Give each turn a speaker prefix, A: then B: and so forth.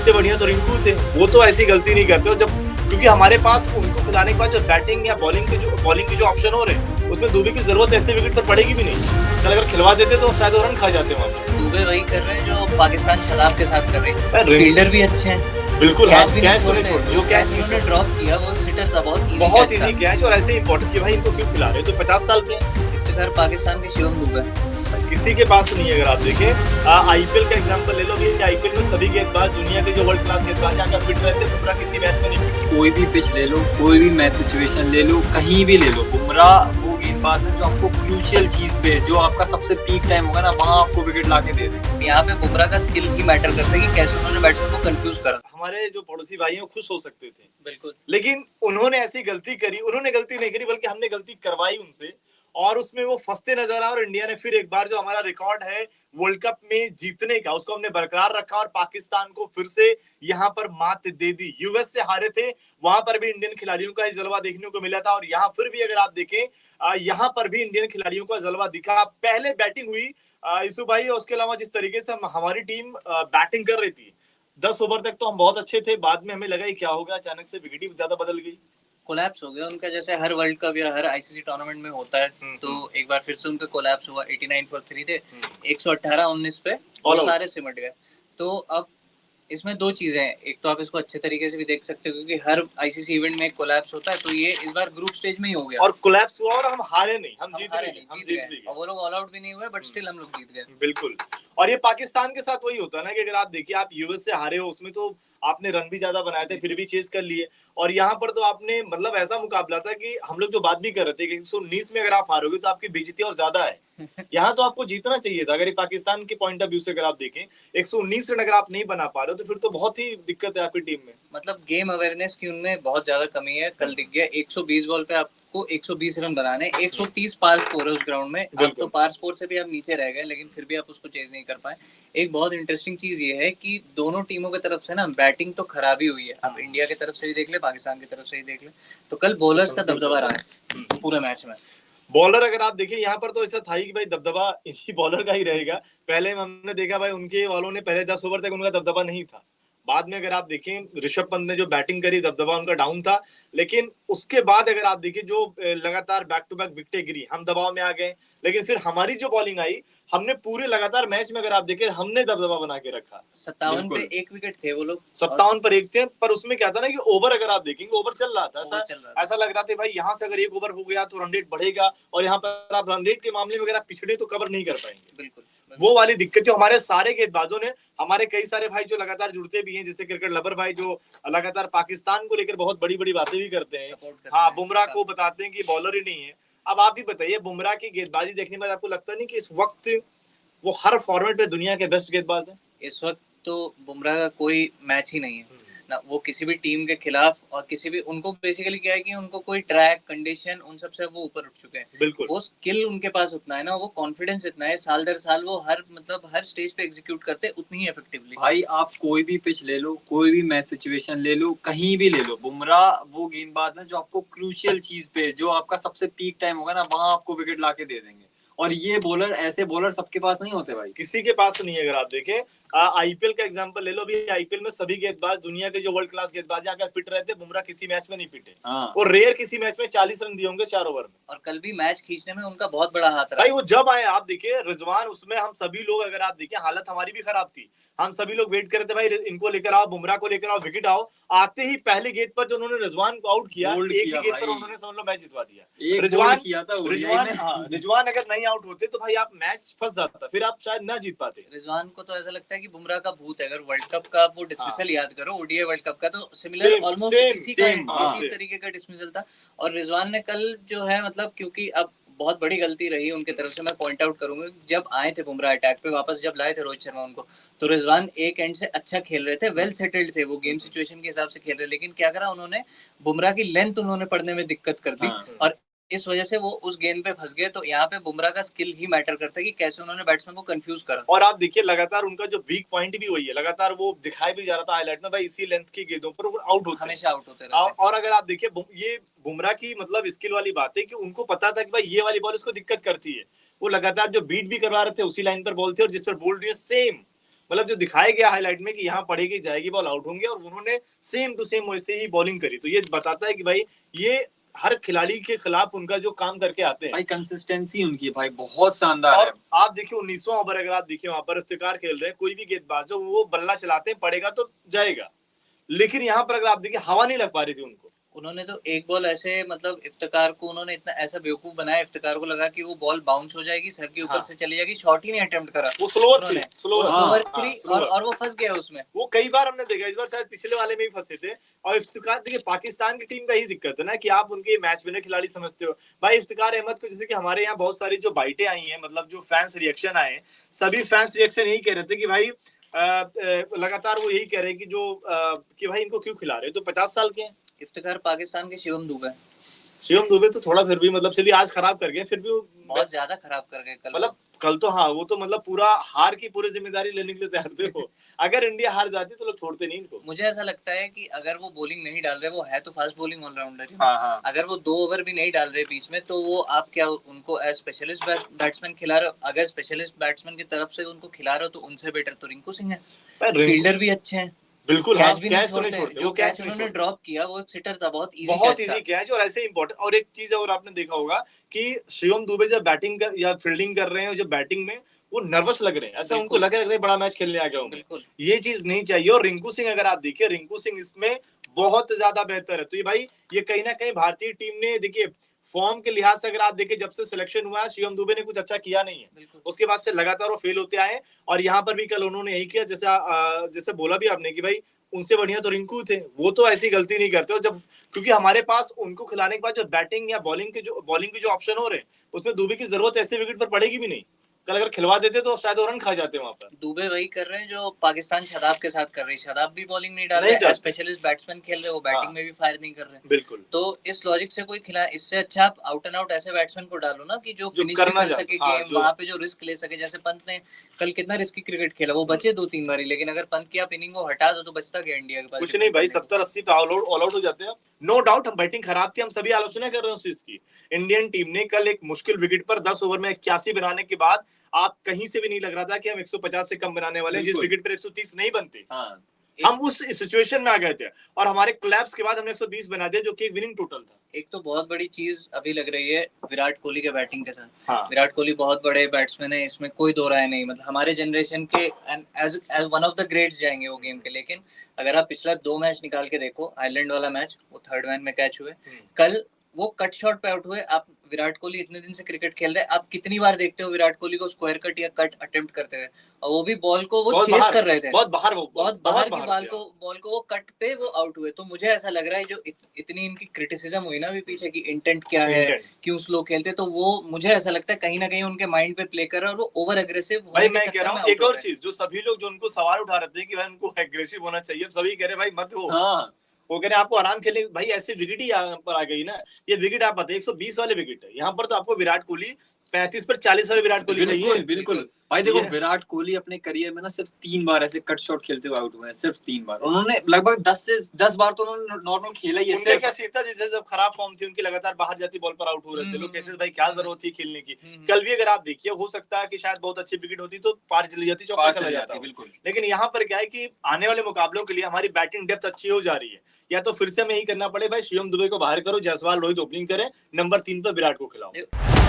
A: उनसे बढ़िया तो रिंकू थे, वो तो ऐसी गलती नहीं करते। और जब क्योंकि हमारे पास उनको खिलाने के बाद जो बैटिंग या बॉलिंग के जो ऑप्शन हो रहे हैं उसमें दुबे की जरूरत ऐसे विकेट पर पड़ेगी भी नहीं। कल अगर खिलवा देते तो शायद वो रन खा जाते वहाँ पे।
B: दुबे वही कर रहे हैं जो पाकिस्तान शदाब के साथ कर रही है।
A: रिंकू
B: फील्डर भी अच्छे हैं,
A: बिल्कुर,
B: कैच भी नहीं
A: कैच तो नहीं छोड़, जो कैच नहीं
B: उन्होंने
A: छोड़,
B: ड्रॉप किया वो सिटर था, बहुत
A: इजी कैच। और ऐसे इंपॉर्टेंट कि भाई इनको क्यों खिला रहे हो, तो 50 साल के हैं।
B: इफ्तिखार पाकिस्तान के शिवम दुबे
A: किसी के पास नहीं है। अगर आप देखें आईपीएल का एग्जांपल ले लो, कि आईपीएल में सभी गेंदबाज दुनिया के जो वर्ल्ड क्लास गेंदबाज हैं अगर फिट रहते हैं बुमराह किसी मैच में नहीं फिट।
C: कोई भी पिच ले लो, कोई भी मैच सिचुएशन ले लो, कहीं भी ले लो, बुमराह वो गेंदबाज है जो आपको क्रूशियल चीज पे, जो आपका सबसे पीक टाइम होगा ना, वहाँ आपको विकेट लाके दे दे।
B: यहाँ पे बुमराह का स्किल ही मैटर करता है कि कैसे उन्होंने बैट्समैन को कंफ्यूज करा।
A: हमारे जो पड़ोसी भाई हैं खुश हो सकते थे
B: बिल्कुल,
A: लेकिन उन्होंने ऐसी गलती करी, उन्होंने गलती नहीं करी बल्कि हमने गलती करवाई उनसे, और उसमें वो फंसते नजर आए। और इंडिया ने फिर एक बार जो हमारा रिकॉर्ड है वर्ल्ड कप में जीतने का उसको हमने बरकरार रखा और पाकिस्तान को फिर से यहाँ पर मात दे दी। यूएस से हारे थे, वहां पर भी इंडियन खिलाड़ियों का ही जलवा देखने को मिला था। और यहाँ फिर भी अगर आप देखें यहाँ पर भी इंडियन खिलाड़ियों का जलवा दिखा। पहले बैटिंग हुई यूसुफ भाई, और उसके अलावा जिस तरीके से हमारी टीम बैटिंग कर रही थी 10 ओवर तक तो हम बहुत अच्छे थे। बाद में हमें लगा क्या हो गया, अचानक से विकेट ही ज्यादा बदल गई,
B: कोलैप्स हो गया उनका, जैसे हर वर्ल्ड कप या हर आईसीसी टूर्नामेंट में होता है। तो एक बार फिर से उनका कोलैप्स हुआ। 89 फॉर 3 थे, 118-19 पे वो सारे सिमट गए। तो अब इसमें दो चीजें हैं, एक तो आप इसको अच्छे तरीके से भी देख सकते हो क्योंकि हर आईसीसी इवेंट में एक कोलैप्स होता है, तो ये इस बार ग्रुप स्टेज में ही हो गया
A: और कोलैप्स हुआ और हम हारे नहीं, हम जीत गए।
B: और वो लोग ऑल आउट भी नहीं हुए बट स्टिल हम लोग जीत गए।
A: बिल्कुल। और ये पाकिस्तान के साथ वही होता है ना कि अगर आप देखिए आप यूएस से हारे हो, उसमें तो आपने रन भी ज्यादा बनाए थे फिर भी चेस कर लिए। और यहाँ पर तो आपने मतलब ऐसा मुकाबला था कि हम लोग जो बात भी कर रहे थे कि 119 में अगर आप हारोगे तो आपकी बेइज्जती और ज्यादा है। यहाँ तो आपको जीतना चाहिए था। अगर ये पाकिस्तान के पॉइंट ऑफ व्यू से अगर आप देखें 119 रन अगर आप नहीं बना पा रहे हो तो फिर तो बहुत ही दिक्कत है आपकी टीम में।
B: मतलब गेम अवेयरनेस की उनमें बहुत ज्यादा कमी है। कल दिख गया 120 बॉल पे आपको 120 रन बनाने, 130 पार स्कोर है उस ग्राउंड में। अब तो पार स्कोर से भी आप नीचे रह गए लेकिन फिर भी आप उसको चेज नहीं कर पाए। एक बहुत इंटरेस्टिंग चीज ये है कि दोनों टीमों की तरफ से ना बैटिंग तो खराब ही हुई है। आप इंडिया की तरफ से भी देख ले, पाकिस्तान की तरफ से ही देख ले, तो कल बॉलर्स का दबदबा रहा है पूरे मैच में।
A: बॉलर अगर आप देखिए यहाँ पर तो ऐसा था ही कि भाई दबदबा इसी बॉलर का ही रहेगा। पहले हमने देखा भाई उनके वालों ने पहले 10 ओवर तक उनका दबदबा नहीं था। बाद में अगर आप देखें ऋषभ पंत ने जो बैटिंग करी दबदबा उनका डाउन था। लेकिन उसके बाद अगर आप देखिए जो लगातार बैक टू बैक विकेटें गिरी, हम दबाव में आ गए। लेकिन फिर हमारी जो बॉलिंग आई, हमने पूरे लगातार मैच में अगर आप देखें हमने दबदबा बना के रखा।
B: 57 पे 1 विकेट थे वो लोग,
A: 57 पर 1 थे। पर उसमें क्या था ना कि ओवर अगर आप देखेंगे ओवर चल रहा था, ऐसा लग रहा था भाई यहाँ से अगर 1 ओवर हो गया तो रन रेट बढ़ेगा। और यहाँ पर आप रन रेट के मामले में अगर आप पिछड़े तो कवर नहीं कर पाएंगे।
B: बिल्कुल
A: वो वाली दिक्कत जो हमारे सारे गेंदबाजों ने, हमारे कई सारे भाई जो लगातार जुड़ते भी हैं, जैसे क्रिकेट लवर भाई जो लगातार पाकिस्तान को लेकर बहुत बड़ी बड़ी बातें भी करते हैं। हाँ, बुमराह को बताते हैं कि बॉलर ही नहीं है। अब आप ही बताइए बुमराह की गेंदबाजी देखने में आपको लगता नहीं कि इस वक्त वो हर फॉर्मेट पे दुनिया के बेस्ट गेंदबाज है?
B: इस वक्त तो बुमराह का कोई मैच ही नहीं है ना, वो किसी भी टीम के खिलाफ और किसी भी, उनको बेसिकली क्या है कि उनको कोई ट्रैक कंडीशन उन सब से वो ऊपर उठ चुके हैं।
A: बिल्कुल,
B: वो स्किल उनके पास उतना है ना, वो कॉन्फिडेंस इतना है, साल दर साल वो हर स्टेज पे एग्जीक्यूट करते हैं उतनी ही इफेक्टिवली।
C: भाई आप कोई भी पिच ले लो, कोई भी मैच सिचुएशन ले लो, कहीं भी ले लो, बुमराह वो गेंदबाज है जो आपको क्रूशियल चीज पे, जो आपका सबसे पीक टाइम होगा ना, वहां आपको विकेट लाके दे देंगे। और ये बॉलर, ऐसे बॉलर सबके पास नहीं होते भाई,
A: किसी के पास नहीं है। अगर आप देखें आईपीएल का एग्जांपल ले लो, भी आईपीएल में सभी गेंदबाज दुनिया के जो वर्ल्ड क्लास गेंदबाज अगर फिट रहते, बुमराह किसी मैच में नहीं पिटे। और रेयर किसी मैच में 40 रन दिए होंगे 4 ओवर में।
B: और कल भी मैच खींचने में उनका बहुत बड़ा हाथ रहा
A: भाई। वो जब आए आप देखिए रिजवान, उसमें हम सभी लोग अगर आप देखिए हालत हमारी भी खराब थी। हम सभी लोग वेट कर रहे थे भाई इनको लेकर आओ, बुमराह को लेकर आओ, विकेट आओ। आते ही पहले गेंद पर जो उन्होंने रिजवान को आउट किया, एक ही गेंद पर उन्होंने समझ लो मैच जितवा दिया। रिजवान अगर नहीं आउट होते तो भाई आप मैच फंस जाता, फिर आप शायद ना जीत पाते।
B: रिजवान को तो ऐसा लगता है कि बुमराह का भूत है। अगर वर्ल्ड कप का वो डिस्मिसल याद करो, ओडीआई वर्ल्ड कप का, तो सिमिलर ऑलमोस्ट इसी तरीके का डिस्मिसल था। और रिजवान ने कल जो है मतलब, क्योंकि अब बहुत बड़ी गलती रही उनकी तरफ से, मैं पॉइंट आउट करूंगा। जब आए थे बुमराह अटैक पे वापस, जब लाए थे रोहित शर्मा उनको, तो रिजवान एक एंड से अच्छा खेल रहे थे, वेल सेटल्ड थे, वो गेम सिचुएशन के हिसाब से खेल रहे। लेकिन क्या करा उन्होंने, बुमराह की लेंथ उन्होंने पढ़ने में दिक्कत कर दी और इस वजह से वो उस गेंद पे फंस गए। तो यहाँ पे बुमराह का स्किल ही मैटर करता है कि कैसे उन्होंने बैट्समैन को कंफ्यूज करा।
A: और आप देखिए लगातार उनका जो वीक पॉइंट भी वही है, लगातार वो दिखाई भी जा रहा था हाईलाइट में भाई, इसी लेंथ की गेंदों पर वो आउट होते,
B: हमेशा आउट होते रहते हैं।
A: और अगर आप देखिए ये बुमराह की मतलब स्किल वाली बात है कि उनको पता था कि भाई ये वाली बॉल इसको दिक्कत करती है। वो लगातार जो बीट भी करवा रहे थे उसी लाइन पर बॉल थी और जिस पर बोल्ड सेम, मतलब जो दिखाया गया हाईलाइट में कि यहाँ पड़ेगी जाएगी बॉल आउट होंगे, और उन्होंने सेम टू सेम वैसे ही बॉलिंग करी। तो ये बताता है कि भाई ये हर खिलाड़ी के खिलाफ उनका जो काम करके आते हैं
C: भाई, कंसिस्टेंसी उनकी भाई बहुत शानदार है।
A: और आप देखिए 19वां ओवर अगर आप देखिए वहां पर इफ्तिकार खेल रहे हैं, कोई भी गेंदबाज जो वो बल्ला चलाते हैं पड़ेगा तो जाएगा, लेकिन यहाँ पर अगर आप देखिए हवा नहीं लग पा रही थी उनको।
B: उन्होंने तो एक बॉल ऐसे मतलब इफ्तिकार को उन्होंने इतना ऐसा बेवकूफ बनाया, इफ्तिकार को लगा कि वो बॉल बाउंस हो जाएगी, सर के ऊपर से चली जाएगी, शॉट ही नहीं अटेम्प्ट करा।
A: वो स्लोअर थी
B: और वो फंस गया उसमें।
A: वो कई बार हमने देखा, इस बार शायद पिछले वाले में ही फंसे थे। और इफ्तिकार देखिए पाकिस्तान की टीम का ही दिक्कत है ना कि आप उनके मैच विनर खिलाड़ी समझते हो। भाई इफ्तिकार अहमद को, जैसे कि हमारे यहाँ बहुत सारी जो बाइटें आई हैं, मतलब जो फैंस रिएक्शन आए, सभी फैंस रिएक्शन यही कह रहे थे कि भाई लगातार वो यही कह रहे हैं कि जो कि भाई इनको क्यों खिला रहे हो, तो 50 साल के हैं।
B: इफ्तिकार पाकिस्तान के शिवम दुबे
A: तो थोड़ा फिर भी मतलब चलिए आज खराब कर गए, फिर भी
B: बहुत ज्यादा खराब कर गए कल।
A: मतलब कल तो हाँ, वो तो मतलब पूरा हार की पूरी जिम्मेदारी लेने के लिए तैयार थे वो। अगर इंडिया हार जाती तो लोग छोड़ते नहीं इनको।
B: मुझे ऐसा लगता है कि अगर वो बॉलिंग नहीं डाल रहे, वो है तो फास्ट बॉलिंग ऑलराउंडर ही।
A: हाँ।
B: अगर वो 2 ओवर भी नहीं डाल रहे बीच में, तो वो आप क्या उनको एज स्पेशलिस्ट बैट्समैन खिला रहे हो? अगर स्पेशलिस्ट बैट्समैन की तरफ से उनको खिला रहे हो तो उनसे बेटर तो रिंकू सिंह है, फील्डर भी अच्छे हैं,
A: बिल्कुल
B: कैच भी
A: कैच तो
B: नहीं छोड़ते। जो कैच उन्होंने ड्रॉप किया वो एक सिटर था, बहुत इजी
A: कैच। और ऐसे इंपॉर्टेंट और एक चीज और आपने देखा होगा कि शिवम दुबे जब बैटिंग कर या फील्डिंग कर रहे हैं, जब बैटिंग में वो नर्वस लग रहे हैं, ऐसा उनको लग रहा है बड़ा मैच खेलने आ गया हूं। ये चीज नहीं चाहिए। और रिंकू सिंह अगर आप देखिए, रिंकू सिंह इसमें बहुत ज्यादा बेहतर है। तो ये भाई ये कहीं ना कहीं भारतीय टीम ने देखिए फॉर्म के लिहाज से अगर आप देखिए, जब से सिलेक्शन हुआ है शिवम दुबे ने कुछ अच्छा किया नहीं है, उसके बाद से लगातार वो फेल होते आए। और यहाँ पर भी कल उन्होंने यही किया, जैसे बोला भी आपने कि भाई उनसे बढ़िया तो रिंकू थे, वो तो ऐसी गलती नहीं करते। और जब क्योंकि हमारे पास उनको खिलाने के बाद जो बैटिंग या बॉलिंग के जो ऑप्शन हो रहे हैं, उसमें दुबे की जरूरत ऐसे विकेट पर पड़ेगी भी नहीं। कल अगर खिलवा देते तो शायद रन खा जाते वहां पर।
B: दुबे वही कर रहे हैं जो पाकिस्तान शादाब के साथ कर रही है। शादाब भी बॉलिंग नहीं डाल रहे, स्पेशलिस्ट बैट्समैन खेल रहे, वो बैटिंग में भी फायर नहीं कर रहे।
A: बिल्कुल।
B: तो इस लॉजिक से कोई खिला, इससे अच्छा आप आउट एंड आउट ऐसे बैट्समैन को डालो ना कि जो फिनिश कर सके गेम, वहां पे जो रिस्क ले सके। जैसे पंत ने कल कितना रिस्की क्रिकेट खेला, वो बचे 2-3 बारी, लेकिन अगर पंत की आप इनिंग को हटा दो तो बचता क्या इंडिया के पास? कुछ
A: नहीं भाई, 70-80 पे ऑल आउट हो जाते हैं। नो डाउट हम बैटिंग खराब थी, हम सभी आलोचना कर रहे हैं उस चीज की। इंडियन टीम ने कल एक मुश्किल विकेट पर 10 ओवर में 81 बनाने के बाद आप कहीं से भी नहीं लग रहा था कि हम 150 से कम बनाने वाले हैं, जिस विकेट पर 130 नहीं बनते। हम उस सिचुएशन में आ गए थे और हमारे कोलैप्स के बाद हमने 120 बना दिया, जो कि एक विनिंग टोटल था।
B: एक तो बहुत बड़ी चीज अभी लग रही है विराट कोहली के बैटिंग के साथ। विराट कोहली बहुत बड़े बैट्समैन है, इसमें कोई दो राय नहीं। मतलब हमारे जनरेशन के as one of the greats जाएंगे वो गेम के। लेकिन अगर आप पिछला 2 मैच निकाल के देखो, आयरलैंड वाला मैच वो 3rd मैन में कैच हुए, कल वो कट शॉट पे आउट हुए। आप विराट कोहली इतने दिन से क्रिकेट खेल रहे हैं, आप कितनी बार देखते हो विराट कोहली को स्क्वायर कट या कट अटेम्प्ट करते हुए? और वो भी बॉल को वो चेस कर रहे थे, बहुत बाहर की बॉल को वो कट पे वो आउट हुए। तो मुझे ऐसा लग रहा है जो इतनी इनकी क्रिटिसिज्म हुई ना अभी पीछे की इंटेंट क्या है, क्यों स्लो खेलते, तो वो मुझे ऐसा लगता है कहीं ना कहीं उनके माइंड पे प्ले कर रहा है और वो ओवर एग्रेसिव
A: भाई मैं कह रहा हूँ। एक और चीज जो सभी लोग जो उनको सवाल उठा रहे थे कि भाई उनको एग्रेसिव होना चाहिए, सभी कह रहे भाई मत हो। वो कह रहे आपको आराम खेलने, भाई ऐसी विकेट ही यहाँ पर आ गई ना। ये विकेट आप बताइए 120 वाले विकेट है, यहाँ पर तो आपको विराट कोहली 35 पर 40 वाले विराट कोहली चाहिए।
C: बिल्कुल भाई देखो, विराट कोहली अपने करियर में ना सिर्फ 3 बार ऐसे कट शॉट खेलते हुए आउट हुए हैं, सिर्फ 3 बार। उन्होंने लगभग 10 बार तो उन्होंने नॉर्मल खेला ही है।
A: उनका क्या सीन था, जैसे जब खराब फॉर्म थी उनकी, लगातार बाहर जाती बॉल पर आउट हो रहे थे, लोग कहते थे भाई क्या जरूरत थी खेलने की। कल भी अगर आप देखिए, हो सकता है कि शायद बहुत अच्छी विकेट होती तो पार चली जाती, चौका चला जाता। बिल्कुल। लेकिन यहाँ पर क्या है कि आने वाले मुकाबलों के लिए हमारी बैटिंग डेप्थ अच्छी हो जा रही है, या तो फिर से हमें यही करना पड़े भाई शिवम दुबे को बाहर करो, जायसवाल रोहित ओपनिंग करें, नंबर 3 पर विराट को खिलाओ।